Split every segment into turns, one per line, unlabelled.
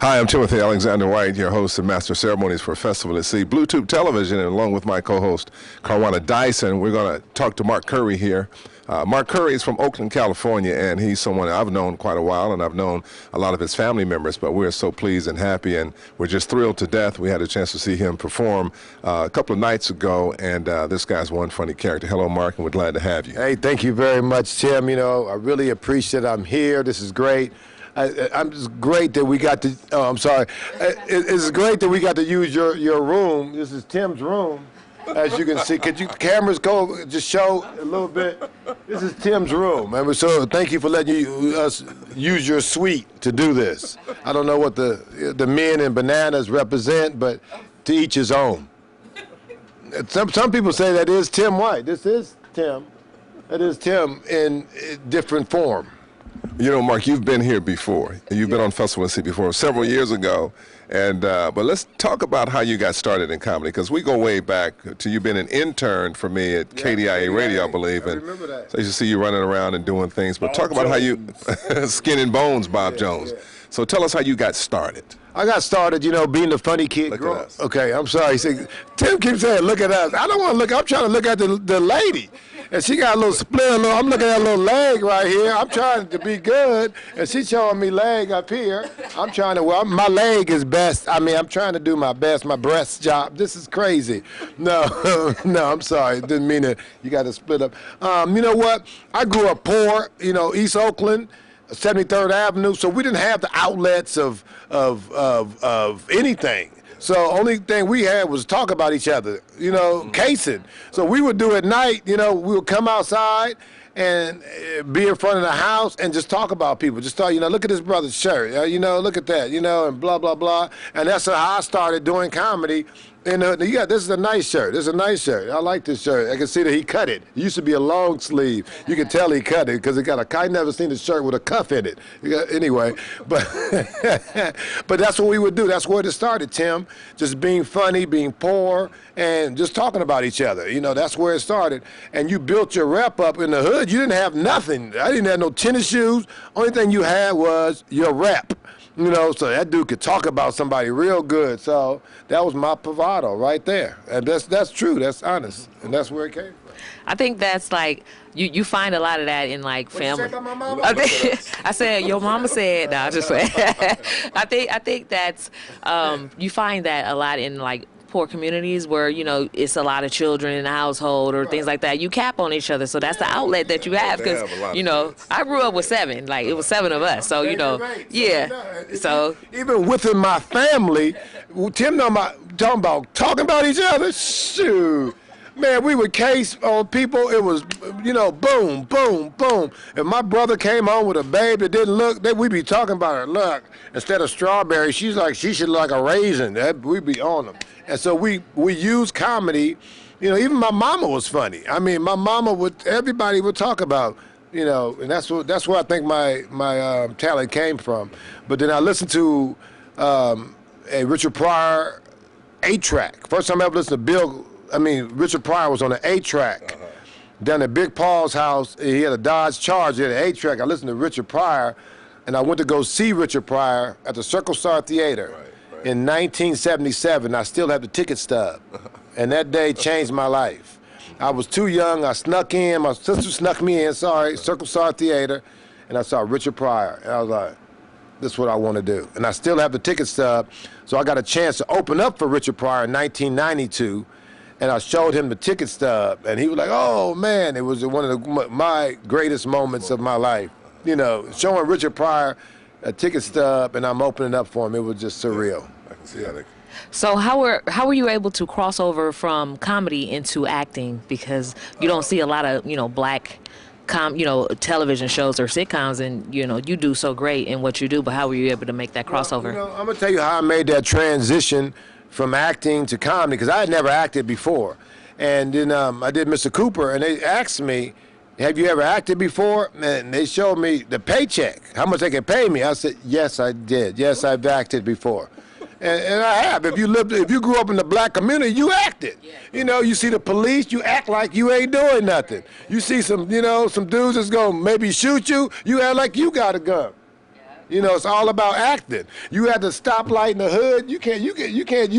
Hi, I'm Timothy Alexander White, your host and master of ceremonies for Festival at Sea, BlueTube Television, and along with my co-host, Karwanna Dyson, we're going to talk to Mark Curry here. Mark Curry is from Oakland, California, and he's someone I've known quite a while, and I've known a lot of his family members, but we're so pleased and happy, and we're just thrilled to death. We had a chance to see him perform a couple of nights ago, and this guy's one funny character. Hello, Mark, and we're glad to have you.
Hey, thank you very much, Tim. You know, I really appreciate it. I'm here. This is great. It's great that we got to. Oh, I'm sorry. It's great that we got to use your room. This is Tim's room, as you can see. Could you cameras go just show a little bit? This is Tim's room, and so thank you for letting us use your suite to do this. I don't know what the men and bananas represent, but to each his own. Some people say that is Tim White. This is Tim. That is Tim in different form.
You know, Mark, you've been here before. You've been on Festival at Sea before, several years ago. And but let's talk about how you got started in comedy, because we go way back to you being an intern for me at KDIA Radio, I believe.
I remember that.
So I used to see you running around and doing things. But talk about how you, Skin and Bones, Bob Jones. Yeah. So tell us how you got started.
I got started, you know, being the funny kid.
Look at us.
Okay, I'm sorry. See, Tim keeps saying, look at us. I don't want to look. I'm trying to look at the lady. And she got a little split. I'm looking at a little leg right here. I'm trying to be good. And she's showing me leg up here. I'm trying to, well, my leg is best. I mean, I'm trying to do my best, my breast job. This is crazy. No, no, I'm sorry. Didn't mean it. You got to split up. You know what? I grew up poor, you know, East Oakland. 73rd Avenue, so we didn't have the outlets of anything. So only thing we had was talk about each other, you know, casing. So we would do at night, you know, we would come outside and be in front of the house and just talk about people. Just talk, you know, look at this brother's shirt, you know, look at that, you know, and blah, blah, blah. And that's how I started doing comedy. And yeah, this is a nice shirt. This is a nice shirt. I like this shirt. I can see that he cut it. It used to be a long sleeve. You can tell he cut it because it got a. I never seen a shirt with a cuff in it. Anyway, but but that's what we would do. That's where it started, Tim. Just being funny, being poor, and just talking about each other. You know, that's where it started. And you built your rep up in the hood. You didn't have nothing. I didn't have no tennis shoes. Only thing you had was your rep. You know, so that dude could talk about somebody real good. So that was my bravado right there. And that's true. That's honest. And that's where it came from.
I think that's like, you find a lot of that in like family.
What you say about my mama?
I said, your mama said, no, I just said. I think that's, you find that a lot in like poor communities where, you know, it's a lot of children in the household or things like that. You cap on each other, so that's the outlet that you have. Because, you know, I grew up with 7, like it was 7 of us, so, you know, yeah. So
even within my family, Tim talking about each other, shoot. Man, we would case on people. It was, you know, boom, boom, boom. If my brother came home with a baby that didn't look, we'd be talking about her. Look, instead of strawberry, she should look like a raisin. We'd be on them. And so we use comedy. You know, even my mama was funny. I mean, my mama everybody would talk about, you know, and that's where I think my talent came from. But then I listened to a Richard Pryor 8-track. First time I ever listened to Richard Pryor was on an 8-track down at Big Paul's house. He had a Dodge Charger, he had an 8-track. I listened to Richard Pryor, and I went to go see Richard Pryor at the Circle Star Theater in 1977. I still have the ticket stub, and that day changed my life. I was too young. I snuck in. My sister snuck me in, Circle Star Theater, and I saw Richard Pryor, and I was like, this is what I want to do. And I still have the ticket stub, so I got a chance to open up for Richard Pryor in 1992. And I showed him the ticket stub, and he was like, oh, man, it was one of my greatest moments of my life. You know, showing Richard Pryor a ticket stub, and I'm opening up for him. It was just surreal.
I can see that.
So how were you able to cross over from comedy into acting? Because you don't see a lot of, you know, black television shows or sitcoms, and, you know, you do so great in what you do, but how were you able to make that crossover?
Well, you know, I'm going to tell you how I made that transition from acting to comedy, because I had never acted before. And then I did Mr. Cooper, and they asked me, have you ever acted before? And they showed me the paycheck, how much they could pay me. I said, yes, I did. Yes, I've acted before. And I have. If you grew up in the black community, you acted. Yeah. You know, you see the police, you act like you ain't doing nothing. You see some dudes that's gonna maybe shoot you, you act like you got a gun. You know, it's all about acting. You had the stoplight in the hood. You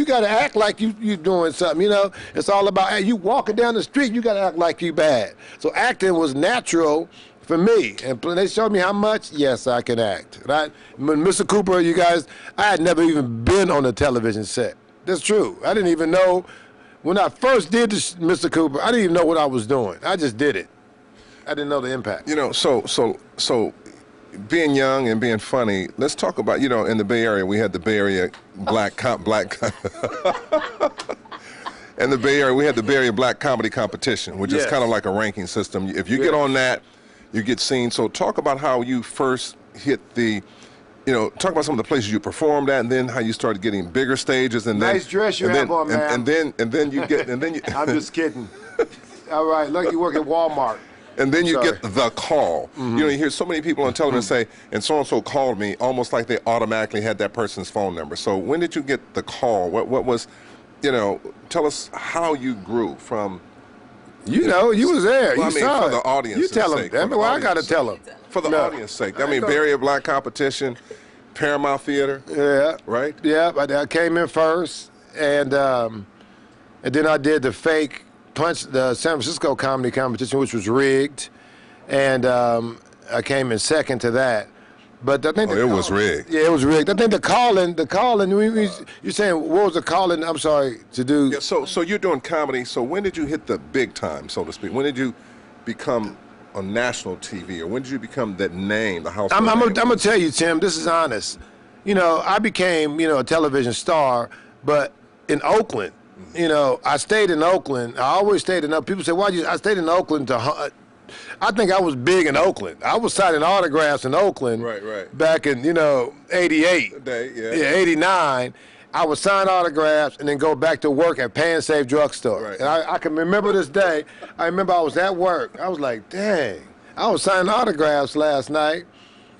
got to act like you doing something. You know, it's all about you walking down the street. You got to act like you bad. So acting was natural for me, and when they showed me how much, yes, I can act. Right? When Mr. Cooper, you guys, I had never even been on a television set. That's true. I didn't even know when I first did this, Mr. Cooper. I didn't even know what I was doing. I just did it. I didn't know the impact.
You know, so being young and being funny, let's talk about, you know, in the Bay Area, we had the Bay Area in the Bay Area, we had the Bay Area Black Comedy Competition, which is kind of like a ranking system. If you get on that, you get seen. So talk about how you first hit the, you know, talk about some of the places you performed at, and then how you started getting bigger stages, and
nice dress you have on, man.
And then you get, and then you.
I'm just kidding. All right, look, you work at Walmart.
And then you get the call. You know, you hear so many people on television say, and so-and-so called me, almost like they automatically had that person's phone number. So when did you get the call? What was, you know, tell us how you grew from.
You know, you was there.
Well,
you saw
for
it.
the audience.
You tell them. Well, I got to tell them.
For the audience sake. I mean, Bay Area Black Competition, Paramount Theater.
Yeah.
Right?
Yeah, I came in first, and then I did the fake the San Francisco comedy competition, which was rigged, and I came in second to that. But I think
it was rigged.
Yeah, it was rigged. I think the calling. You're saying what was the calling? I'm sorry to do.
Yeah, so you're doing comedy. So when did you hit the big time, so to speak? When did you become on national TV, or when did you become that name, the household name?
I'm gonna tell you, Tim. This is honest. You know, I became a television star, but in Oakland. You know, I stayed in Oakland. I always stayed in Oakland. People say, why I stayed in Oakland I think I was big in Oakland. I was signing autographs in Oakland back in, 88. Yeah, 89. I would sign autographs and then go back to work at Pay and Save Drugstore.
Right.
And I can remember this day. I remember I was at work. I was like, dang, I was signing autographs last night,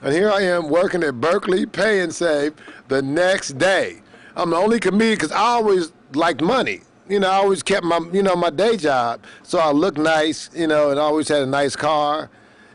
and here I am working at Berkeley Pay and Save the next day. I'm the only comedian because I always liked money. You know, I always kept my, my day job. So I looked nice, and I always had a nice car.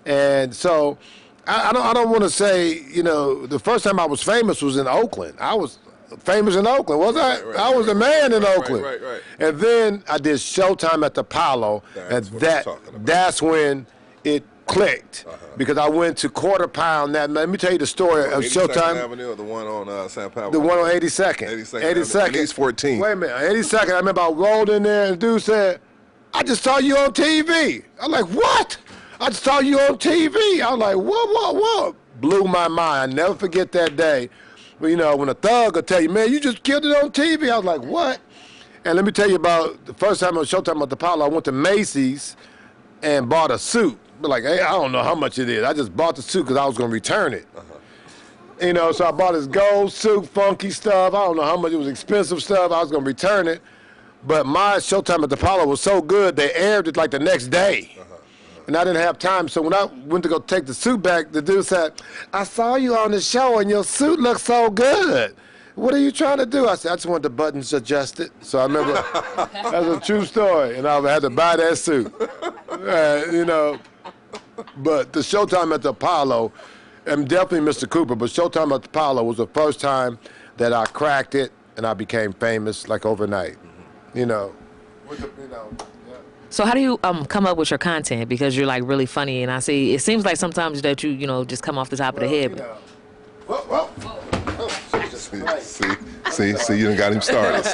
And so I don't want to say, the first time I was famous was in Oakland. I was famous in Oakland, was I? I was a man in Oakland.
Right.
And then I did Showtime at the Apollo, that's when it clicked, because I went to Quarter Pound. Let me tell you the story of
82nd
Showtime.
Avenue, or the one on San Pablo?
The one on 82nd.
82nd. East 14.
Wait a minute, 82nd. I remember I rolled in there and the dude said, I just saw you on TV. I'm like, what? I just saw you on TV. I was like, what? Blew my mind. I never forget that day. But, when a thug will tell you, man, you just killed it on TV. I was like, what? And let me tell you about the first time on Showtime at the Apollo, I went to Macy's and bought a suit. But like, hey, I don't know how much it is. I just bought the suit because I was going to return it. So I bought this gold suit, funky stuff. I don't know how much. It was expensive stuff. I was going to return it. But my Showtime at the Apollo was so good, they aired it like the next day. And I didn't have time. So when I went to go take the suit back, the dude said, I saw you on the show and your suit looks so good. What are you trying to do? I said, I just want the buttons adjusted. So I remember, that's a true story. And I had to buy that suit. But the Showtime at the Apollo, and definitely Mr. Cooper, but Showtime at the Apollo was the first time that I cracked it and I became famous like overnight.
So how do you come up with your content? Because you're like really funny, and I see it seems like sometimes that you just come off the top of the head.
See, you done got him started.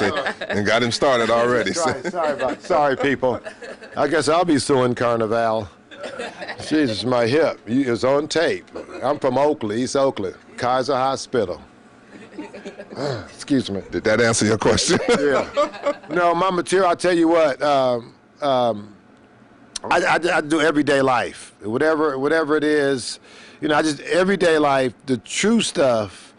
And got him started already.
Sorry, people. I guess I'll be suing Carnival. Jesus, my hip. It's on tape. I'm from Oakland, East Oakland, Kaiser Hospital. Excuse me.
Did that answer your question?
Yeah. No, my material, I'll tell you what, I do everyday life. Whatever it is, everyday life, the true stuff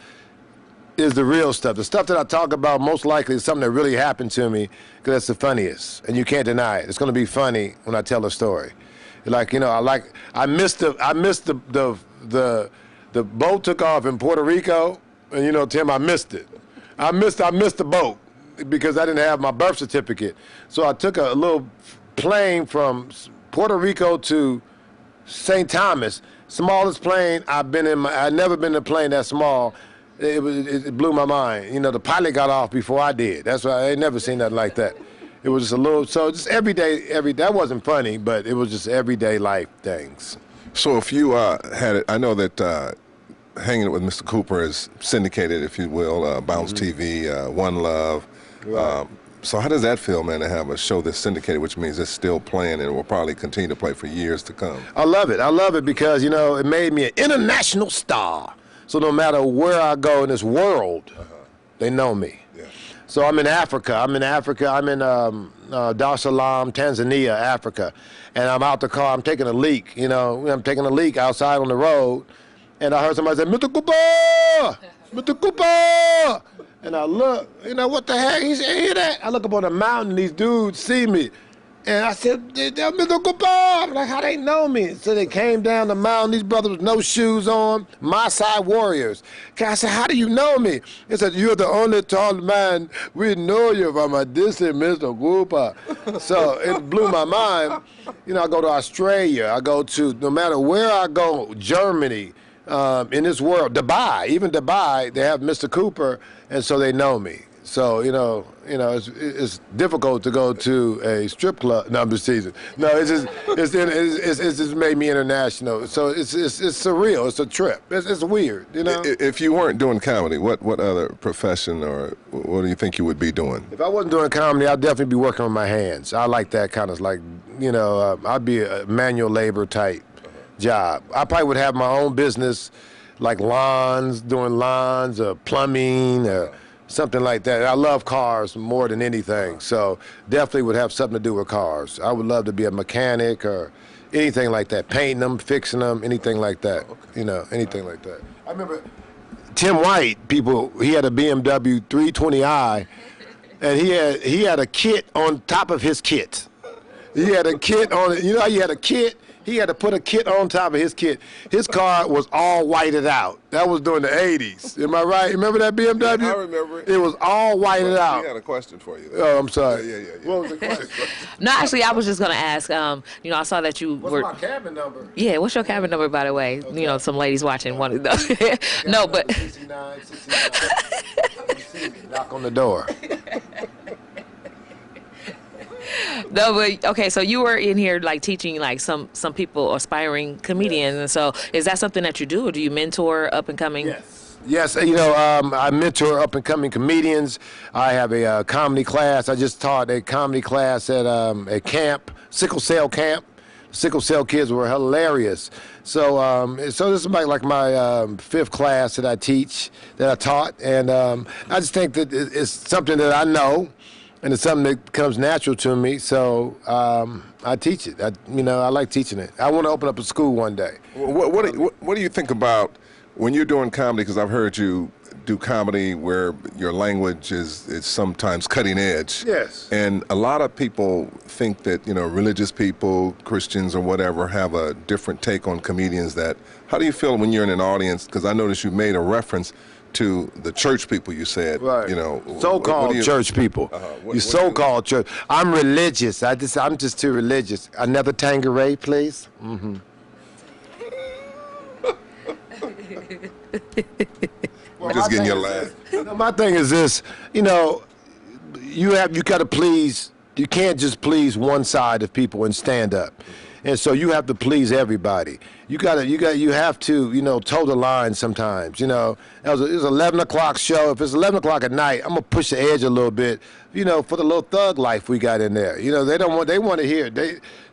is the real stuff. The stuff that I talk about most likely is something that really happened to me, because that's the funniest, and you can't deny it. It's going to be funny when I tell a story. I missed the boat took off in Puerto Rico, and Tim, I missed it. I missed the boat because I didn't have my birth certificate. So I took a little plane from Puerto Rico to St. Thomas, Smallest plane I've been in. I've never been in a plane that small. It blew my mind. You know, the pilot got off before I did. That's why I ain't never seen nothing like that. It was just a little, so just that wasn't funny, but it was just everyday life things.
So if you had it, I know that hanging with Mr. Cooper is syndicated, if you will, Bounce TV, One Love.
Right.
So how does that feel, man, to have a show that's syndicated, which means it's still playing and will probably continue to play for years to come?
I love it. I love it because, you know, it made me an international star. So no matter where I go in this world, they know me.
Yeah.
So I'm in Africa. I'm in Dar es Salaam, Tanzania, Africa. And I'm out the car. I'm taking a leak. You know, I'm taking a leak outside on the road. And I heard somebody say, Mr. Cooper! Mr. Cooper! And I look, you know, what the heck? He said, hear that? I look up on the mountain, and these dudes see me. And I said, Mr. Cooper! I'm like, how they know me? So they came down the mountain, these brothers with no shoes on, Maasai warriors. I said, how do you know me? He said, you're the only tall man we know you from a distant Mr. Cooper. So it blew my mind. You know, I go to Australia, I go to, no matter where I go, Germany, in this world, Dubai, even Dubai, they have Mr. Cooper, and so they know me. So it's difficult to go to a strip club. No, I'm just teasing. No, it's just made me international. So it's surreal. It's a trip. It's weird, you know.
If you weren't doing comedy, what other profession or what do you think you would be doing?
If I wasn't doing comedy, I'd definitely be working with my hands. I like that kind of I'd be a manual labor type job. I probably would have my own business, like doing lawns or plumbing or something like that. I love cars more than anything, so definitely would have something to do with cars. I would love to be a mechanic or anything like that, painting them, fixing them, anything like that. You know, anything like that. I remember Tim White, he had a BMW 320i, and he had a kit on top of his kit. He had a kit on it. You know how you had a kit? He had to put a kit on top of his kit. His car was all whited out. That was during the 80s. Am I right? Remember that BMW?
Yeah, I remember it.
It was all whited out.
We had a question for you.
Oh, I'm sorry.
Yeah.
What was the question?
No, actually, I was just going to ask, you know, I saw that you
What's
were...
my cabin number?
Yeah, what's your cabin number, by the way? Okay. You know, some ladies watching wanted to know. No, but...
69. Knock on the door.
No, but okay, so you were in here like teaching like some people, aspiring comedians, and so is that something that you do, or do you mentor up and coming?
Yes, you know, I mentor up and coming comedians. I have a comedy class. I just taught a comedy class at a camp, sickle cell camp. Sickle cell kids were hilarious. So this is like my fifth class that I teach, that I taught, and I just think that it's something that I know. And it's something that comes natural to me, so I teach it. I like teaching it. I want to open up a school one day.
What do you think about when you're doing comedy? Because I've heard you do comedy where your language is sometimes cutting edge.
Yes.
And a lot of people think that, you know, religious people, Christians or whatever, have a different take on comedians. How do you feel when you're in an audience? Because I noticed you made a reference to the church people, you said,
right.
You know,
so-called church people. You so-called church. I'm religious. I'm just too religious. Another Tanqueray, please. Mm-hmm.
I'm just getting your laugh.
My thing is this, you know, you got to please. You can't just please one side of people and stand up. And so you have to please everybody. You have to, you know, toe the line sometimes. You know, it was 11 o'clock show. If it's 11 o'clock at night, I'm gonna push the edge a little bit, you know, for the little thug life we got in there. You know, they want to hear.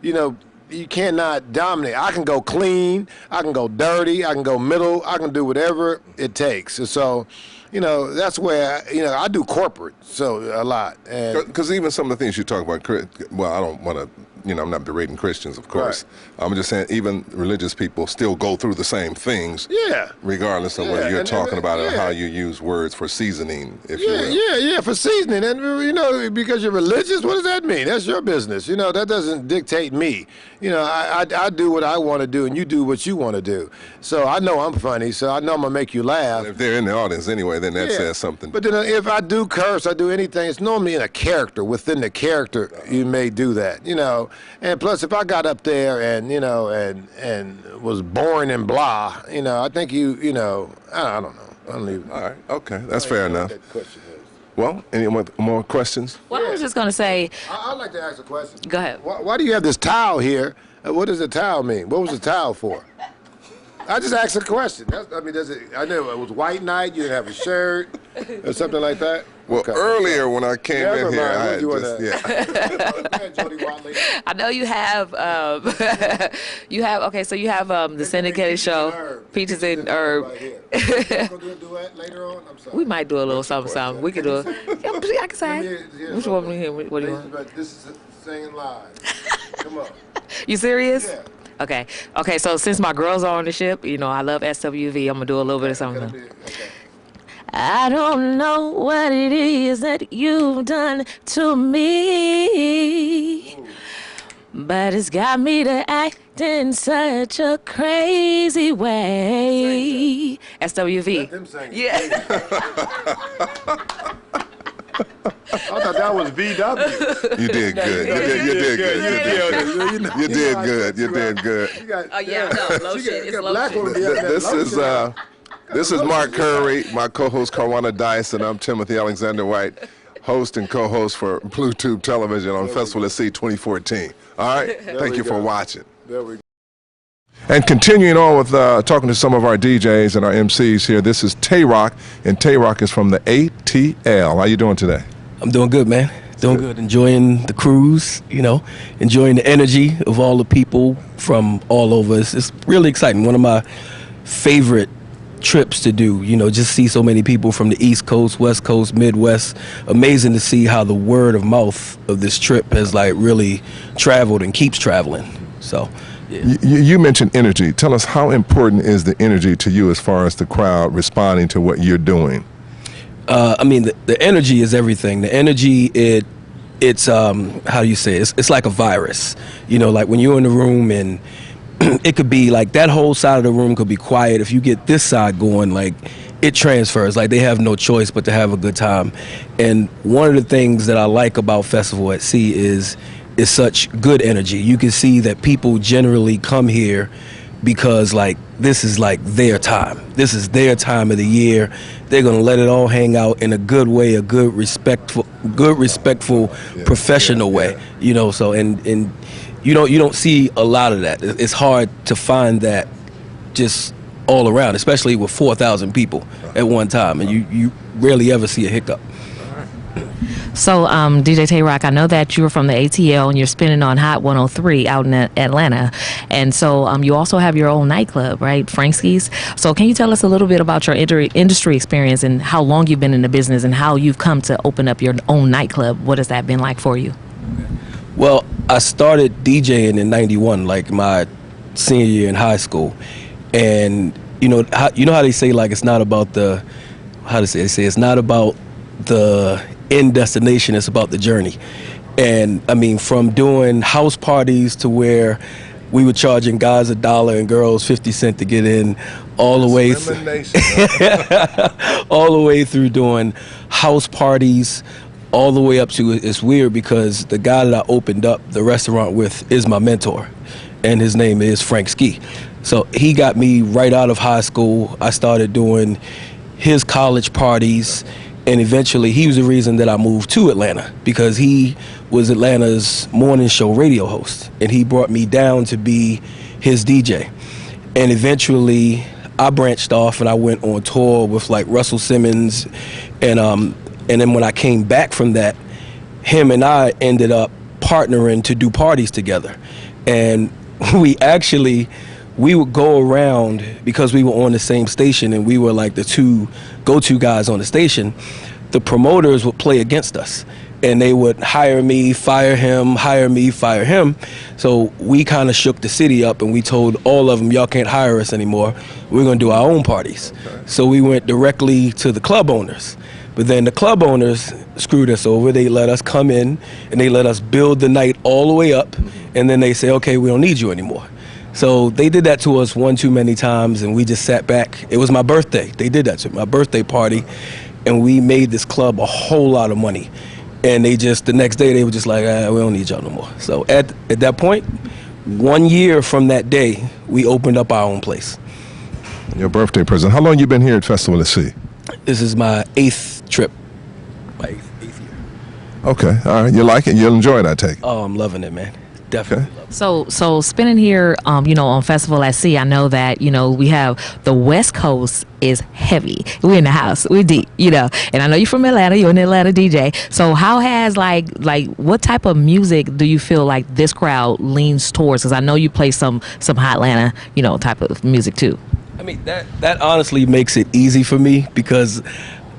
You cannot dominate. I can go clean, I can go dirty, I can go middle, I can do whatever it takes. And so, you know, that's where, I do corporate, so a lot.
Because even some of the things you talk about, well, I don't want to, I'm not berating Christians, of course. Right. I'm just saying even religious people still go through the same things, regardless of whether you're talking about it or how you use words for seasoning, if you will.
Yeah, for seasoning. And, because you're religious, what does that mean? That's your business. That doesn't dictate me. I do what I want to do, and you do what you want to do. So I know I'm funny, so I know I'm going to make you laugh.
And if they're in the audience anyway, then that says something.
But then if I do curse, I do anything, it's normally in a character. Within the character, you may do that, And plus, if I got up there and and was boring and blah, I think you know, I don't know. I don't even.
All right. Okay. That's fair enough.
That question is.
Well, any more questions?
Well, I was just gonna say.
I'd like to ask a question.
Go ahead.
Why do you have this towel here? What does the towel mean? What was the towel for? I just asked a question. I know it was white night. You didn't have a shirt or something like that.
Well,
Okay.
earlier when I came
Never
in here,
mind.
I
What
had
do you
just,
wanna- Jody Watley.
I know you have so you have the syndicated show Peaches and Herb.
Right here. You gonna do a duet later on? I'm sorry.
We might do a little something. We could do it. Yeah, I can say. Which one do you hear? What do you want?
This is singing live. Come on.
You serious?
Yeah.
Okay. So since my girls are on the ship, I love SWV. I'm gonna do a little bit of something.
Okay.
I don't know what it is that you've done to me, but it's got me to act in such a crazy way. SWV.
Let them sing it.
Yeah.
I thought that was VW.
You did good. You did good. You did good. You did good.
Oh yeah, no, lotion. It's lotion.
This is Mark Curry, my co-host Karwanna Dyson. I'm Timothy Alexander White, host and co-host for BlueTube Television on Festival at Sea 2014. All right? Thank you for watching.
There we go.
And continuing on with talking to some of our DJs and our MCs here, this is Tay Rock, and Tay Rock is from the ATL. How you doing today?
I'm doing good, man. Doing good. Enjoying the cruise, enjoying the energy of all the people from all over. It's really exciting. One of my favorite trips to do, just see so many people from the East Coast, West Coast, Midwest. Amazing to see how the word of mouth of this trip has really traveled and keeps traveling. So, yeah.
You mentioned energy. Tell us, how important is the energy to you as far as the crowd responding to what you're doing?
The energy is everything. The energy, it's how do you say it? It's like a virus. Like when you're in the room and it could be like that whole side of the room could be quiet. If you get this side going, it transfers. They have no choice but to have a good time. And one of the things that I like about Festival at Sea is such good energy. You can see that people generally come here because this is their time. This is their time of the year. They're gonna let it all hang out in a good way, a good respectful, professional way. So and you don't see a lot of that. It's hard to find that just all around, especially with 4,000 people at one time, and you rarely ever see a hiccup.
So, DJ Tay Rock, I know that you're from the ATL and you're spinning on Hot 103 out in Atlanta. And so you also have your own nightclub, right? Frankski's. So can you tell us a little bit about your industry experience and how long you've been in the business and how you've come to open up your own nightclub? What has that been like for you?
Well, I started DJing in '91, my senior year in high school. And how they say it's not about the, they say it's not about the end destination, it's about the journey. And from doing house parties to where we were charging guys $1 and girls 50 cents to get in, all the way through doing house parties, all the way up to, it's weird because the guy that I opened up the restaurant with is my mentor, and his name is Frank Ski. So he got me right out of high school. I started doing his college parties, and eventually he was the reason that I moved to Atlanta, because he was Atlanta's morning show radio host, and he brought me down to be his DJ. And eventually I branched off and I went on tour with Russell Simmons, and then when I came back from that, him and I ended up partnering to do parties together. And we would go around, because we were on the same station and we were the two go-to guys on the station. The promoters would play against us, and they would hire me, fire him, hire me, fire him. So we kind of shook the city up, and we told all of them, y'all can't hire us anymore. We're going to do our own parties. Okay. So we went directly to the club owners. But then the club owners screwed us over. They let us come in and they let us build the night all the way up, and then they say, okay, we don't need you anymore. So they did that to us one too many times, and we just sat back. It was my birthday. They did that to me, my birthday party, and we made this club a whole lot of money. and they just the next day they were just like, we don't need y'all no more. So at that point, 1 year from that day, we opened up our own place.
Your birthday present. How long you been here at Festival at Sea?
This is my 8th trip. My eighth year.
Okay, all right. You like it? You'll enjoy it, I take it.
Oh, I'm loving it, man. Definitely.
Okay.
Love it.
So spending here, you know, on Festival at Sea, I know that, you know, we have the West Coast is heavy. We're in the house. We're deep, you know. And I know you're from Atlanta. You're an Atlanta DJ. So how has, like what type of music do you feel like this crowd leans towards? Because I know you play some hot Atlanta, you know, type of music too.
I mean, that honestly makes it easy for me because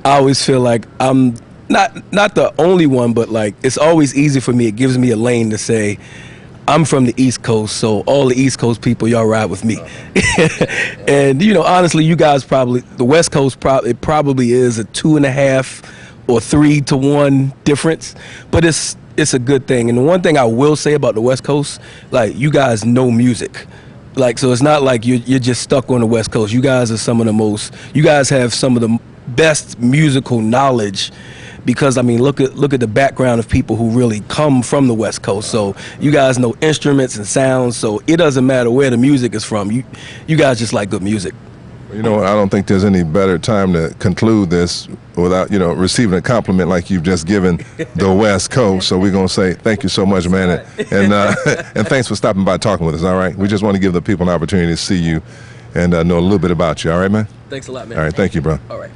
I always feel like I'm not the only one, but like it's always easy for me. It gives me a lane to say, I'm from the East Coast, so all the East Coast people, y'all ride with me. And, you know, honestly, you guys the West Coast, it probably is a 2.5 or 3 to 1 difference, but it's a good thing. And the one thing I will say about the West Coast, like, you guys know music. Like, so it's not like you're just stuck on the West Coast. You guys have some of the best musical knowledge. Because I mean, look at the background of people who really come from the West Coast. So you guys know instruments and sounds. So it doesn't matter where the music is from. You guys just like good music.
You know, I don't think there's any better time to conclude this without, you know, receiving a compliment like you've just given the West Coast. So we're gonna say thank you so much, man, and and thanks for stopping by talking with us. All right, we just want to give the people an opportunity to see you and know a little bit about you. All right, man.
Thanks a lot, man.
All right, thank you, bro.
All right.